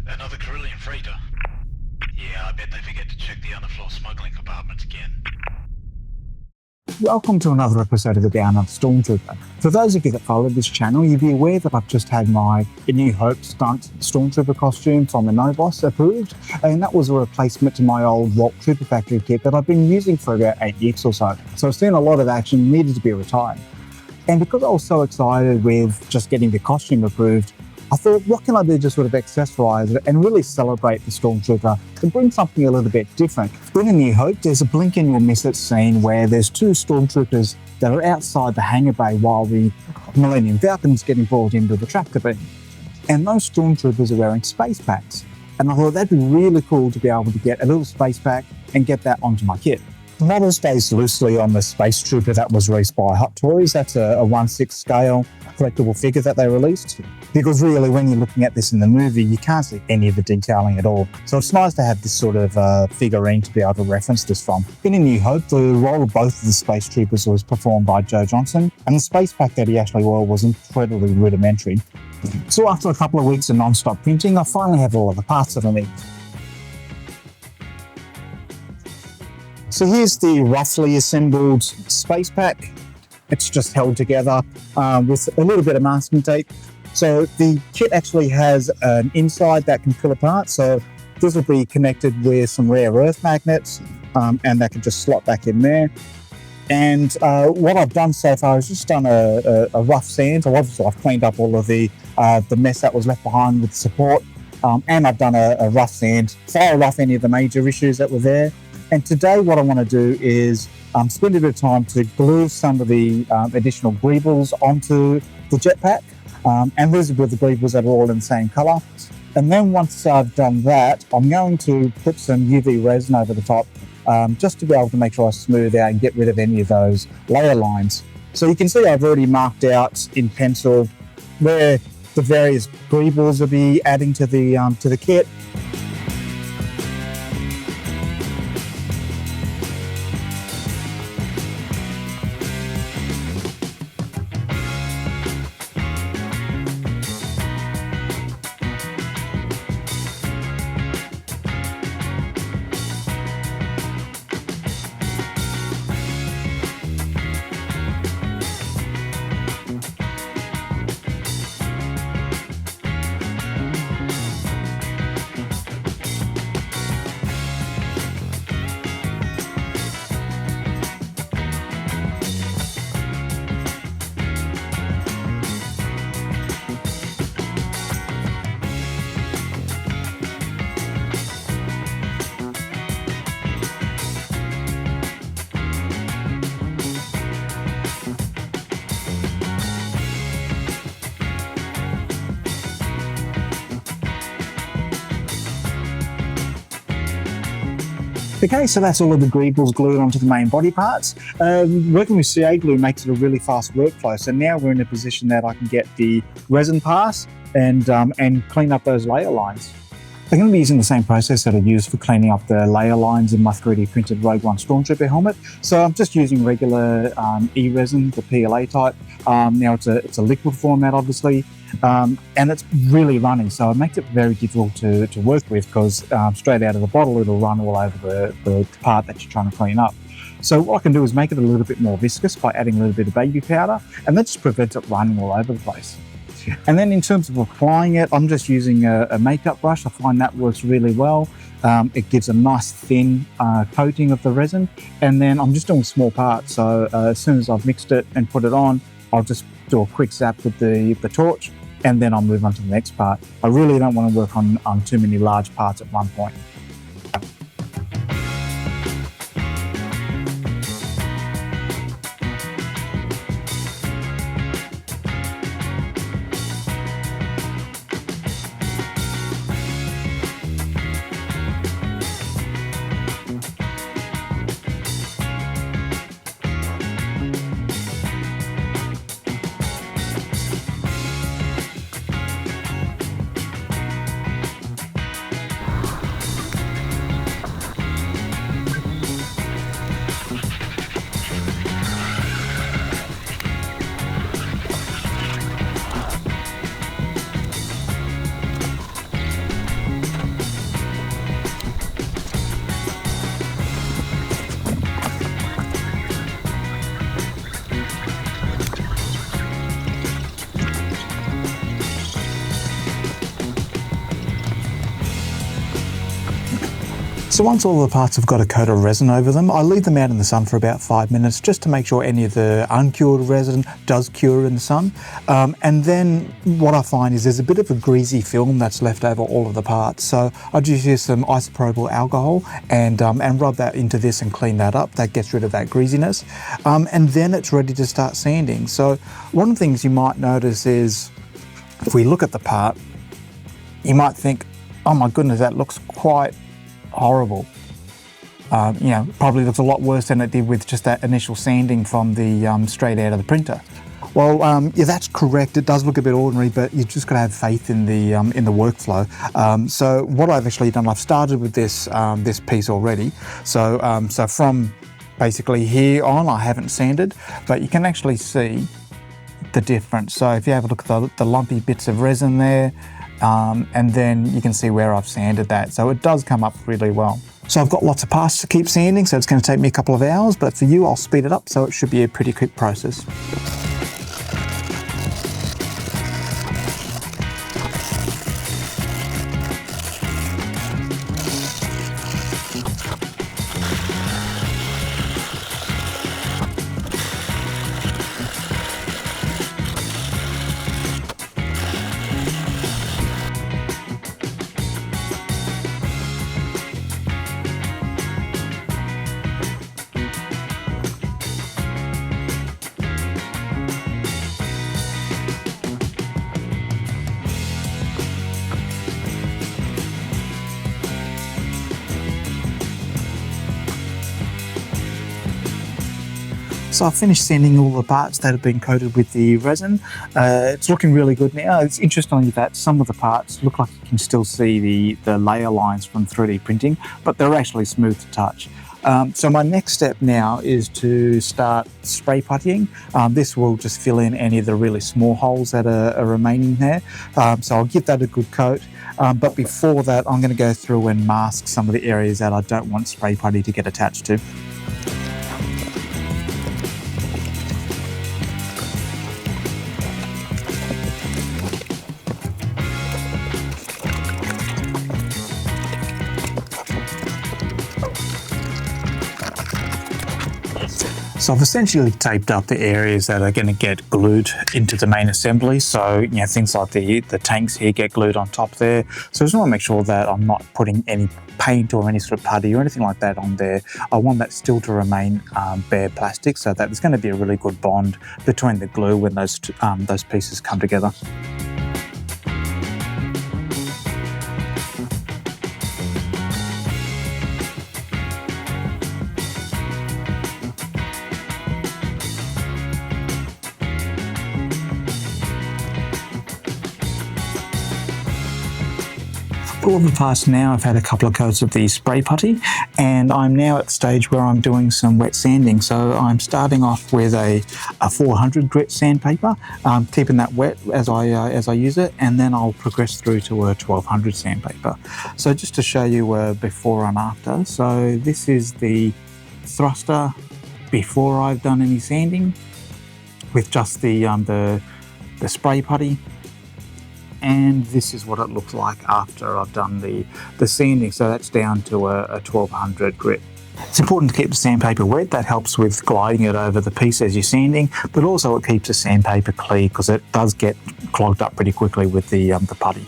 Another Carillion freighter. Yeah, I bet they forget to check the underfloor smuggling compartments again. Welcome to another episode of the Rare Earth Stormtrooper. For those of you that follow this channel, you'll be aware that I've just had my ANewHope stunt Stormtrooper costume from Anovos approved, and that was a replacement to my old Walt Trooper Factory kit that I've been using for about 8 years or so. So I've seen a lot of action, needed to be retired. And because I was so excited with just getting the costume approved, I thought, what can I do to sort of accessorize it and really celebrate the Stormtrooper and bring something a little bit different? In ANewHope, there's a blink and you'll miss it scene where there's 2 Stormtroopers that are outside the hangar bay while the Millennium Falcon's getting brought into the tractor beam. And those Stormtroopers are wearing space packs. And I thought that'd be really cool to be able to get a little space pack and get that onto my kit. The model's based loosely on the Space Trooper that was released by Hot Toys. That's a 1/6 scale collectible figure that they released. Because really, when you're looking at this in the movie, you can't see any of the detailing at all. So it's nice to have this sort of figurine to be able to reference this from. In ANewHope, the role of both of the Space Troopers was performed by Joe Johnson, and the space pack that he actually wore was incredibly rudimentary. So after a couple of weeks of non-stop printing, I finally have all of the parts that I need. So here's the roughly assembled space pack. It's just held together with a little bit of masking tape. So the kit actually has an inside that can pull apart. So this will be connected with some Rare Earth Magnets and that can just slot back in there. And what I've done so far is just done a rough sand. So obviously I've cleaned up all of the mess that was left behind with the support. And I've done a rough sand, filed off any of the major issues that were there. And today what I want to do is spend a bit of time to glue some of the additional greebles onto the jetpack. And these are with the greebles that are all in the same colour. And then once I've done that, I'm going to put some UV resin over the top just to be able to make sure I smooth out and get rid of any of those layer lines. So you can see I've already marked out in pencil where the various greebles will be adding to the kit. Okay, so that's all of the greebles glued onto the main body parts. Working with CA glue makes it a really fast workflow. So now we're in a position that I can get the resin pass and clean up those layer lines. I'm going to be using the same process that I used for cleaning up the layer lines in my 3D printed Rogue One Stormtrooper helmet. So I'm just using regular e-resin, the PLA type. Now it's a liquid format, obviously, and it's really runny, so it makes it very difficult to work with because straight out of the bottle it'll run all over the part that you're trying to clean up. So what I can do is make it a little bit more viscous by adding a little bit of baby powder, and that just prevents it running all over the place. And then in terms of applying it, I'm just using a makeup brush. I find that works really well. It gives a nice thin coating of the resin, and then I'm just doing small parts. So as soon as I've mixed it and put it on, I'll just do a quick zap with the torch, and then I'll move on to the next part. I really don't want to work on too many large parts at one point. So once all the parts have got a coat of resin over them, I leave them out in the sun for about 5 minutes just to make sure any of the uncured resin does cure in the sun. And then what I find is there's a bit of a greasy film that's left over all of the parts. So I just use some isopropyl alcohol and rub that into this and clean that up. That gets rid of that greasiness. And then it's ready to start sanding. So one of the things you might notice is if we look at the part, you might think, oh my goodness, that looks quite horrible. You know, probably looks a lot worse than it did with just that initial sanding from the straight out of the printer. Well, yeah, that's correct. It does look a bit ordinary, but you just got to have faith in the workflow. So what I've actually done, I've started with this this piece already. So so from basically here on, I haven't sanded, but you can actually see the difference. So if you have a look at the lumpy bits of resin there, and then you can see where I've sanded that. So it does come up really well. So I've got lots of parts to keep sanding, so it's going to take me a couple of hours, but for you, I'll speed it up, so it should be a pretty quick process. So I've finished sanding all the parts that have been coated with the resin. It's looking really good now. It's interesting that some of the parts look like you can still see the layer lines from 3D printing, but they're actually smooth to touch. So my next step now is to start spray puttying. This will just fill in any of the really small holes that are remaining there. So I'll give that a good coat. But before that, I'm going to go through and mask some of the areas that I don't want spray putty to get attached to. So I've essentially taped up the areas that are going to get glued into the main assembly. So, you know, things like the tanks here get glued on top there. So I just want to make sure that I'm not putting any paint or any sort of putty or anything like that on there. I want that still to remain bare plastic, so that there's going to be a really good bond between the glue when those pieces come together. All the parts now, I've had a couple of coats of the spray putty, and I'm now at the stage where I'm doing some wet sanding. So I'm starting off with a 400 grit sandpaper, keeping that wet as I use it, and then I'll progress through to a 1200 sandpaper. So just to show you before and after, so this is the thruster before I've done any sanding with just the spray putty. And this is what it looks like after I've done the sanding. So that's down to a 1200 grit. It's important to keep the sandpaper wet. That helps with gliding it over the piece as you're sanding, but also it keeps the sandpaper clear because it does get clogged up pretty quickly with the putty.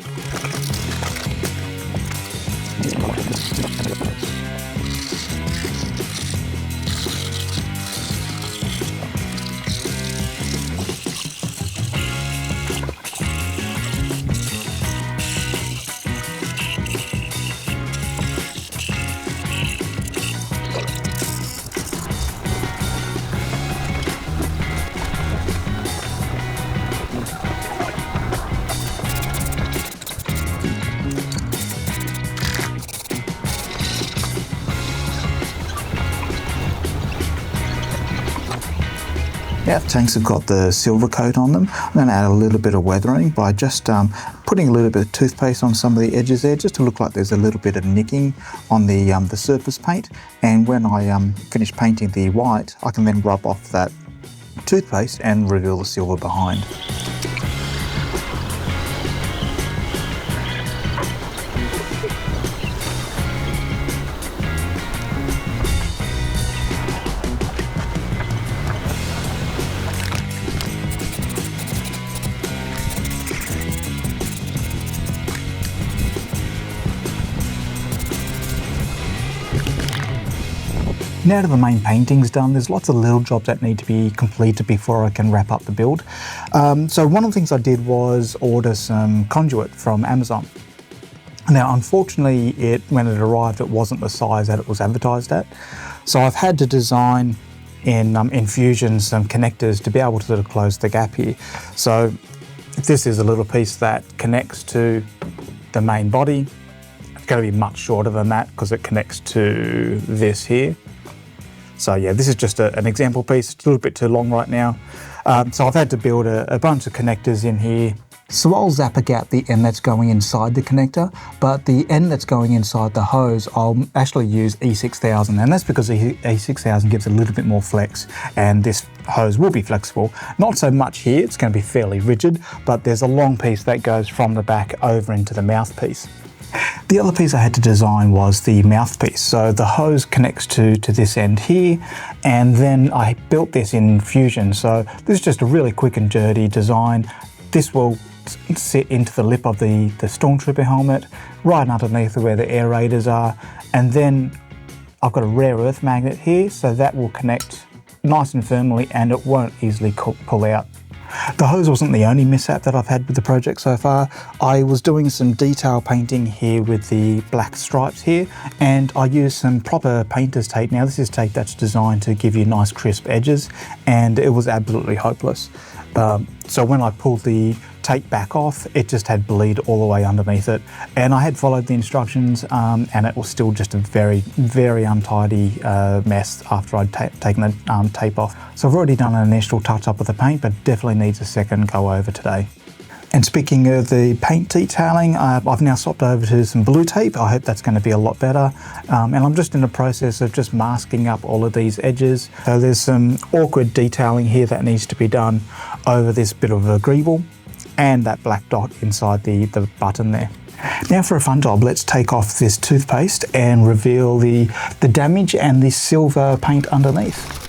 Now the tanks have got the silver coat on them. I'm going to add a little bit of weathering by just putting a little bit of toothpaste on some of the edges there, just to look like there's a little bit of nicking on the surface paint. And when I finish painting the white, I can then rub off that toothpaste and reveal the silver behind. Now that the main painting's done, there's lots of little jobs that need to be completed before I can wrap up the build. So one of the things I did was order some conduit from Amazon. Now, unfortunately, when it arrived, it wasn't the size that it was advertised at. So I've had to design in Fusion some connectors to be able to sort of close the gap here. So this is a little piece that connects to the main body. It's going to be much shorter than that because it connects to this here. So yeah, this is just an example piece. It's a little bit too long right now. So I've had to build a bunch of connectors in here. So I'll zap out the end that's going inside the connector, but the end that's going inside the hose, I'll actually use E6000, and that's because the E6000 gives a little bit more flex, and this hose will be flexible. Not so much here, it's going to be fairly rigid, but there's a long piece that goes from the back over into the mouthpiece. The other piece I had to design was the mouthpiece. So the hose connects to this end here, and then I built this in Fusion. So this is just a really quick and dirty design. This will sit into the lip of the Stormtrooper helmet, right underneath where the aerators are, and then I've got a rare earth magnet here, so that will connect nice and firmly and it won't easily pull out. The hose wasn't the only mishap that I've had with the project so far. I was doing some detail painting here with the black stripes here, and I used some proper painter's tape. Now this is tape that's designed to give you nice crisp edges, and it was absolutely hopeless. So when I pulled the tape back off, it just had bleed all the way underneath it, and I had followed the instructions, and it was still just a very, very untidy mess after I'd taken the tape off. So I've already done an initial touch up with the paint, but definitely needs a second go over today. And speaking of the paint detailing, I've now swapped over to some blue tape. I hope that's going to be a lot better. And I'm just in the process of just masking up all of these edges. So there's some awkward detailing here that needs to be done over this bit of a greeble and that black dot inside the button there. Now for a fun job, let's take off this toothpaste and reveal the damage and the silver paint underneath.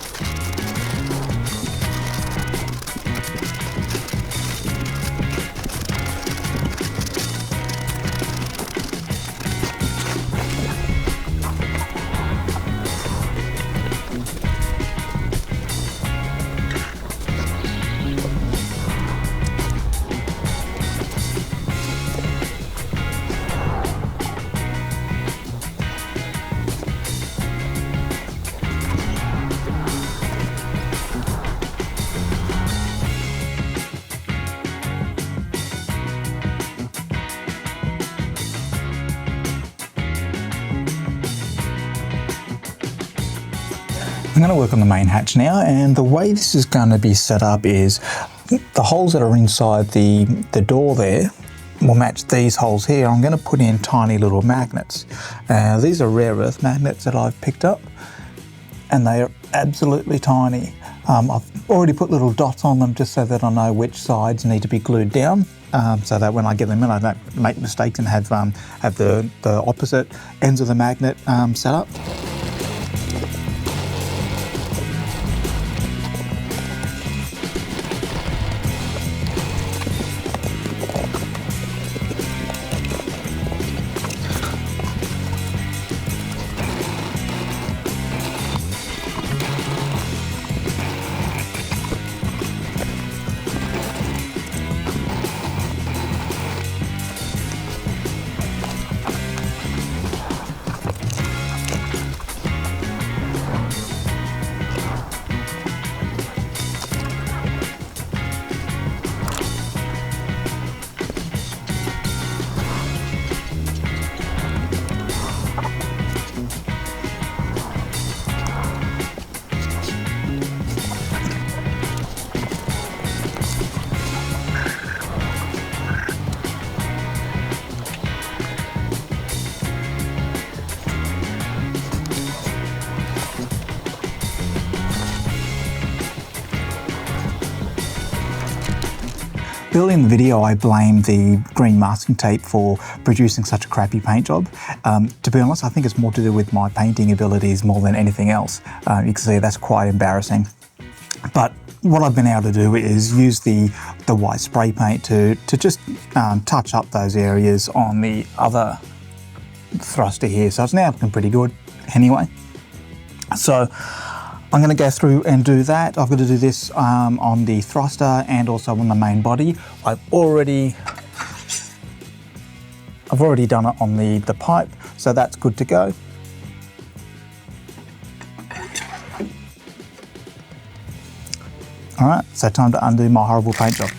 I'm going to work on the main hatch now, and the way this is going to be set up is the holes that are inside the door there will match these holes here. I'm going to put in tiny little magnets. These are rare earth magnets that I've picked up, and they are absolutely tiny. I've already put little dots on them just so that I know which sides need to be glued down, so that when I get them in I don't make mistakes and have the opposite ends of the magnet set up. Early in the video, I blamed the green masking tape for producing such a crappy paint job. To be honest, I think it's more to do with my painting abilities more than anything else. You can see that's quite embarrassing. But what I've been able to do is use the white spray paint to just touch up those areas on the other thruster here. So it's now looking pretty good anyway. So I'm going to go through and do that. I've got to do this on the thruster and also on the main body. I've already done it on the pipe, so that's good to go. All right, so time to undo my horrible paint job.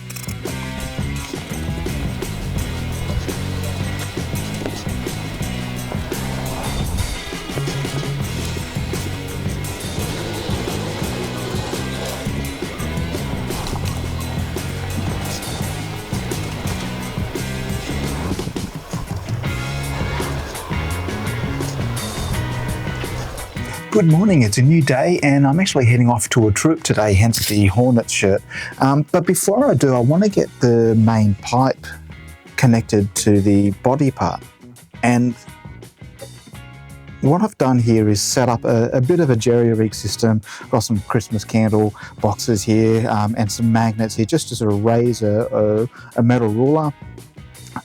Good morning, it's a new day and I'm actually heading off to a troop today, hence the Hornet shirt. But before I do, I want to get the main pipe connected to the body part. And what I've done here is set up a bit of a jerry-rig system. Got some Christmas candle boxes here and some magnets here just to sort of raise a metal ruler.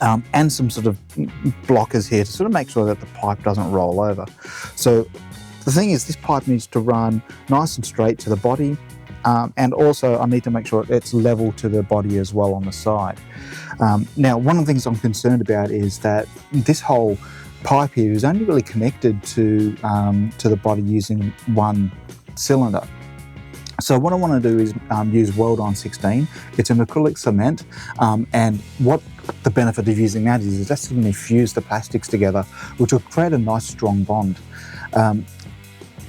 And some sort of blockers here to sort of make sure that the pipe doesn't roll over. So the thing is, this pipe needs to run nice and straight to the body, and also I need to make sure it's level to the body as well on the side. Now, one of the things I'm concerned about is that this whole pipe here is only really connected to the body using one cylinder. So what I want to do is use Weldon 16. It's an acrylic cement, and what the benefit of using that is that's going to fuse the plastics together, which will create a nice strong bond.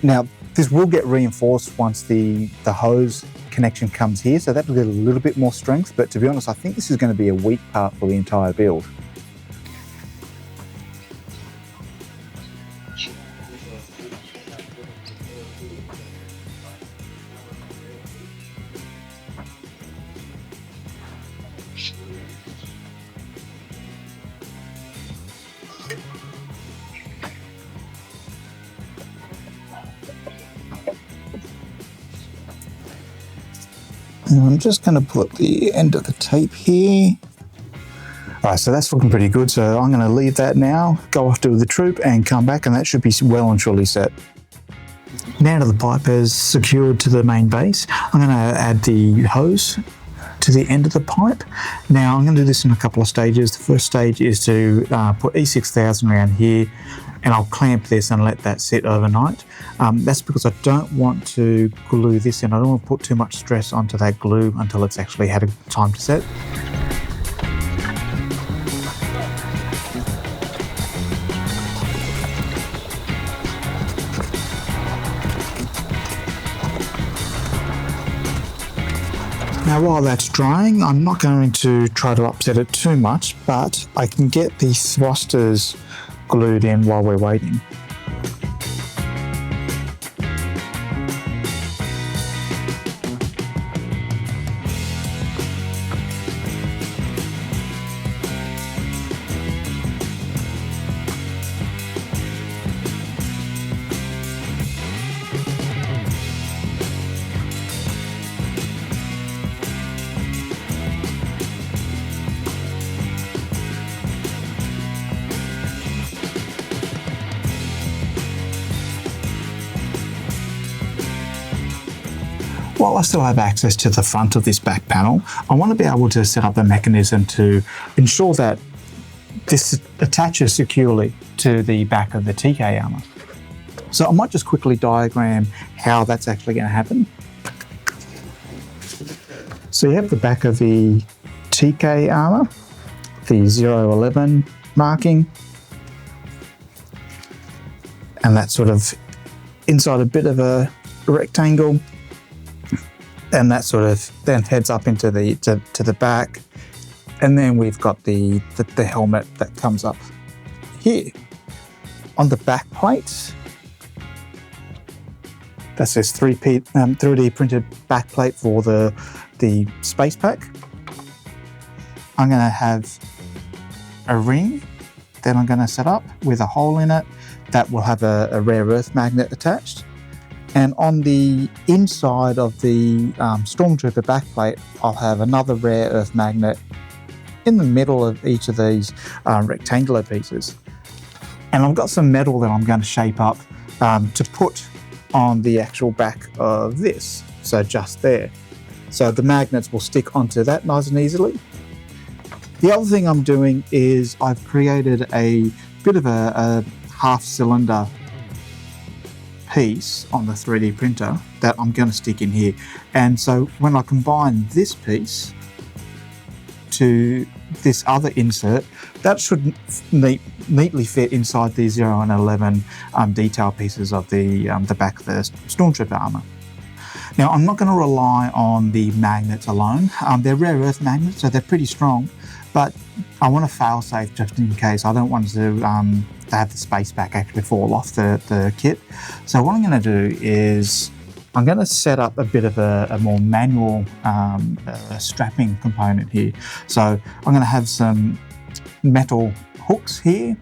Now, this will get reinforced once the hose connection comes here, so that will get a little bit more strength, but to be honest, I think this is going to be a weak part for the entire build. And I'm just going to put the end of the tape here. All right, so that's looking pretty good. So I'm going to leave that now, go off to the troop and come back, and that should be well and truly set. Now that the pipe is secured to the main base, I'm going to add the hose to the end of the pipe. Now I'm going to do this in a couple of stages. The first stage is to put E6000 around here, and I'll clamp this and let that sit overnight. That's because I don't want to glue this in. I don't want to put too much stress onto that glue until it's actually had a time to set. Now while that's drying, I'm not going to try to upset it too much, but I can get the thrusters glued in while we're waiting. While I still have access to the front of this back panel, I want to be able to set up a mechanism to ensure that this attaches securely to the back of the TK armour. So I might just quickly diagram how that's actually going to happen. So you have the back of the TK armour, the 011 marking, and that's sort of inside a bit of a rectangle. And that sort of then heads up into the to the back, and then we've got the helmet that comes up here on the back plate. That says 3D printed back plate for the space pack. I'm going to have a ring that I'm going to set up with a hole in it that will have a rare earth magnet attached. And on the inside of the Stormtrooper backplate, I'll have another rare earth magnet in the middle of each of these rectangular pieces. And I've got some metal that I'm going to shape up to put on the actual back of this, so just there. So the magnets will stick onto that nice and easily. The other thing I'm doing is I've created a bit of a half cylinder piece on the 3D printer that I'm going to stick in here. And so when I combine this piece to this other insert, that should neatly fit inside the 0 and 11 detail pieces of the back of the Stormtrooper armour. Now, I'm not going to rely on the magnets alone. They're rare earth magnets, so they're pretty strong, but I want to fail safe just in case. I don't want to have the space back actually fall off the kit. So what I'm going to do is I'm going to set up a bit of a more manual strapping component here. So I'm going to have some metal hooks here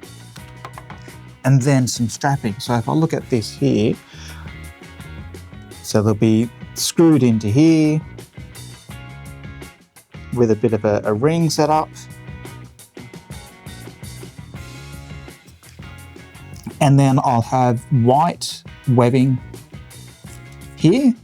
and then some strapping. So if I look at this here, so they'll be screwed into here with a bit of a ring set up. And then I'll have white webbing here.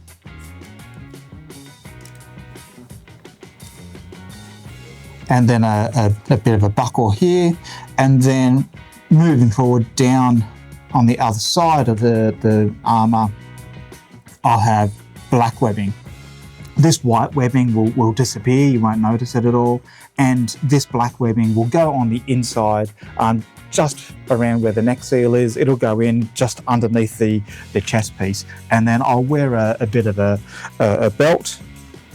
And then a bit of a buckle here. And then moving forward down on the other side of the armour, I'll have black webbing. This white webbing will disappear, you won't notice it at all. And this black webbing will go on the inside, just around where the neck seal is. It'll go in just underneath the chest piece. And then I'll wear a bit of a belt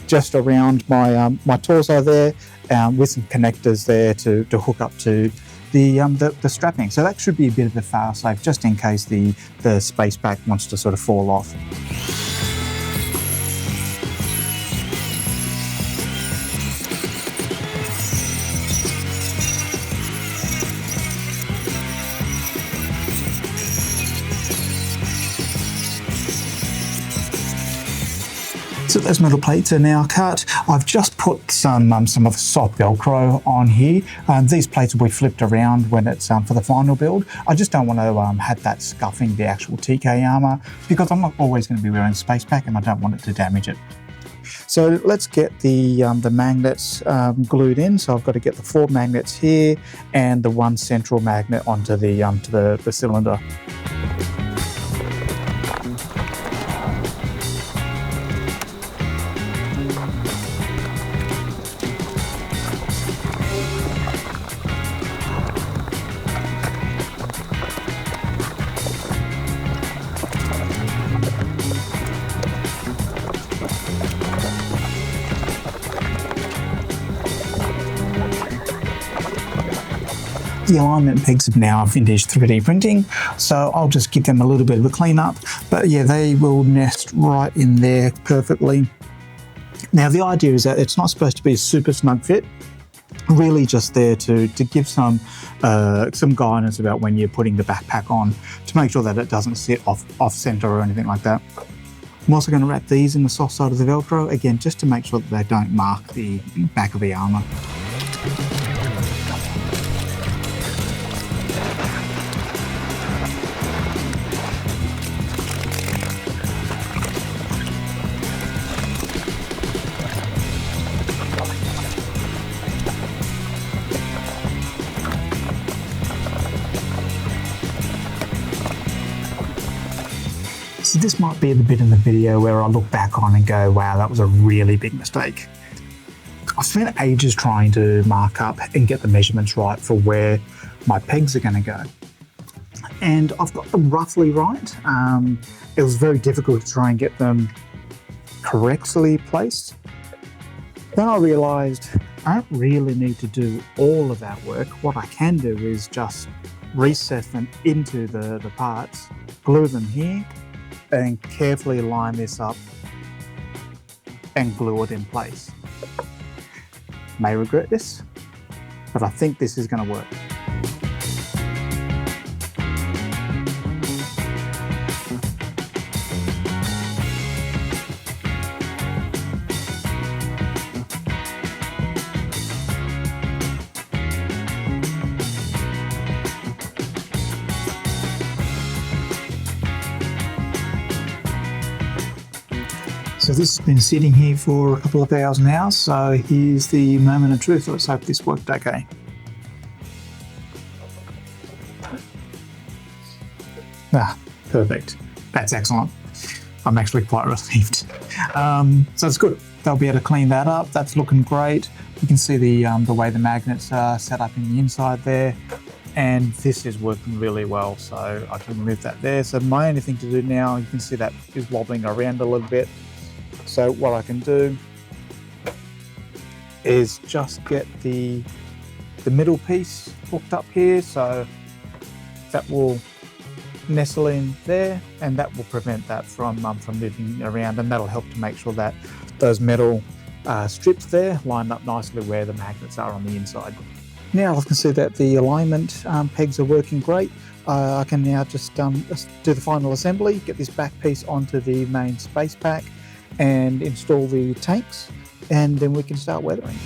just around my torso there, with some connectors there to hook up to the strapping. So that should be a bit of a fail safe just in case the space pack wants to sort of fall off. So those metal plates are now cut. I've just put some of the soft Velcro on here. These plates will be flipped around when it's for the final build. I just don't want to have that scuffing the actual TK armour because I'm not always going to be wearing space pack and I don't want it to damage it. So let's get the magnets glued in. So I've got to get the 4 magnets here and the 1 central magnet onto the cylinder. The alignment pegs have now finished 3D printing, so I'll just give them a little bit of a clean up. But yeah, they will nest right in there perfectly. Now the idea is that it's not supposed to be a super snug fit, really just there to give some guidance about when you're putting the backpack on to make sure that it doesn't sit off center or anything like that. I'm also going to wrap these in the soft side of the Velcro, again, just to make sure that they don't mark the back of the armour. So this might be the bit in the video where I look back on and go, wow, that was a really big mistake. I spent ages trying to mark up and get the measurements right for where my pegs are going to go. And I've got them roughly right. It was very difficult to try and get them correctly placed. Then I realised I don't really need to do all of that work. What I can do is just recess them into the parts, glue them here, and carefully line this up and glue it in place. May regret this, but I think this is going to work. So this has been sitting here for a couple of hours now, so here's the moment of truth. Let's hope this worked okay. Perfect. That's excellent. I'm actually quite relieved. So it's good. They'll be able to clean that up. That's looking great. You can see the way the magnets are set up in the inside there. And this is working really well, so I can remove that there. So my only thing to do now, you can see that is wobbling around a little bit. So what I can do is just get the middle piece hooked up here, so that will nestle in there, and that will prevent that from moving around, and that'll help to make sure that those metal strips there line up nicely where the magnets are on the inside. Now I can see that the alignment pegs are working great. I can now just do the final assembly, get this back piece onto the main space pack and install the tanks, and then we can start weathering.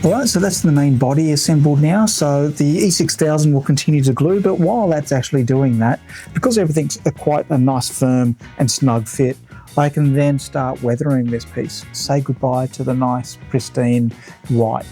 Alright, so that's the main body assembled now. So the E6000 will continue to glue, but while that's actually doing that, because everything's quite a nice firm and snug fit, I can then start weathering this piece. Say goodbye to the nice pristine white.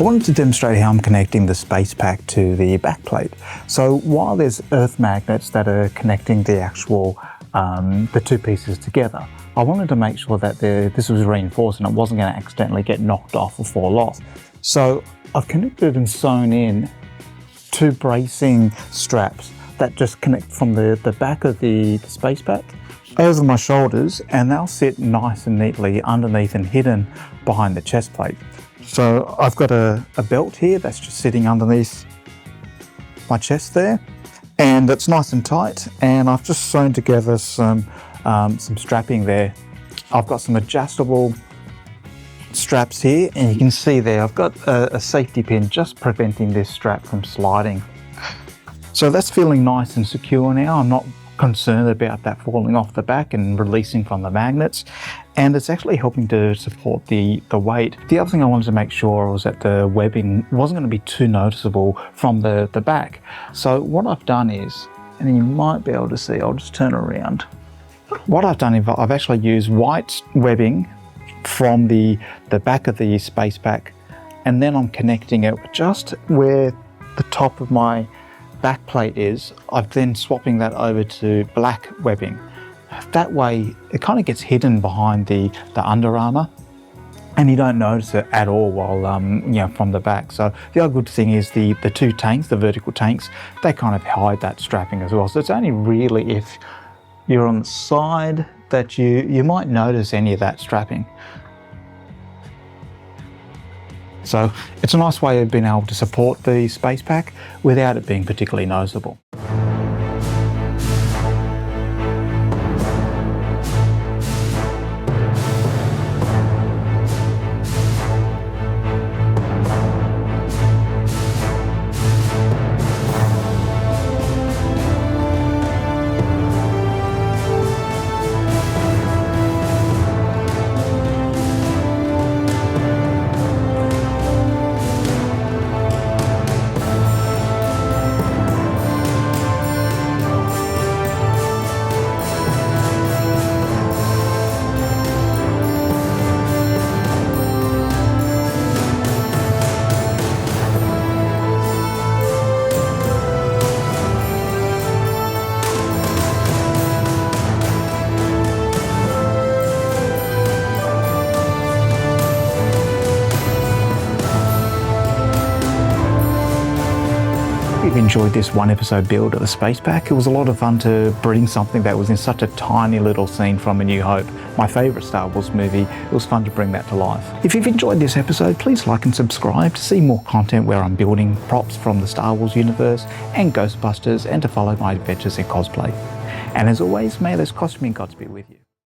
I wanted to demonstrate how I'm connecting the space pack to the back plate. So while there's earth magnets that are connecting the actual, the two pieces together, I wanted to make sure that this was reinforced and it wasn't going to accidentally get knocked off or fall off. So I've connected and sewn in two bracing straps that just connect from the back of the space pack over my shoulders, and they'll sit nice and neatly underneath and hidden behind the chest plate. So I've got a belt here that's just sitting underneath my chest there, and it's nice and tight, and I've just sewn together some strapping there. I've got some adjustable straps here, and you can see there I've got a safety pin just preventing this strap from sliding. So that's feeling nice and secure now. I'm not concerned about that falling off the back and releasing from the magnets, and it's actually helping to support the weight. The other thing I wanted to make sure was that the webbing wasn't going to be too noticeable from the back. So what I've done is, and you might be able to see, I'll just turn around. What I've done is I've actually used white webbing from the back of the space pack, and then I'm connecting it just where the top of my back plate is. I've then swapping that over to black webbing. That way it kind of gets hidden behind the Under Armour, and you don't notice it at all while from the back. So the other good thing is the two tanks, the vertical tanks, they kind of hide that strapping as well. So it's only really if you're on the side that you might notice any of that strapping. So it's a nice way of being able to support the space pack without it being particularly noticeable. you've enjoyed this one episode build of the Space Pack, it was a lot of fun to bring something that was in such a tiny little scene from A New Hope, my favourite Star Wars movie. It was fun to bring that to life. If you've enjoyed this episode, please like and subscribe to see more content where I'm building props from the Star Wars universe and Ghostbusters, and to follow my adventures in cosplay. And as always, may those costuming gods be with you.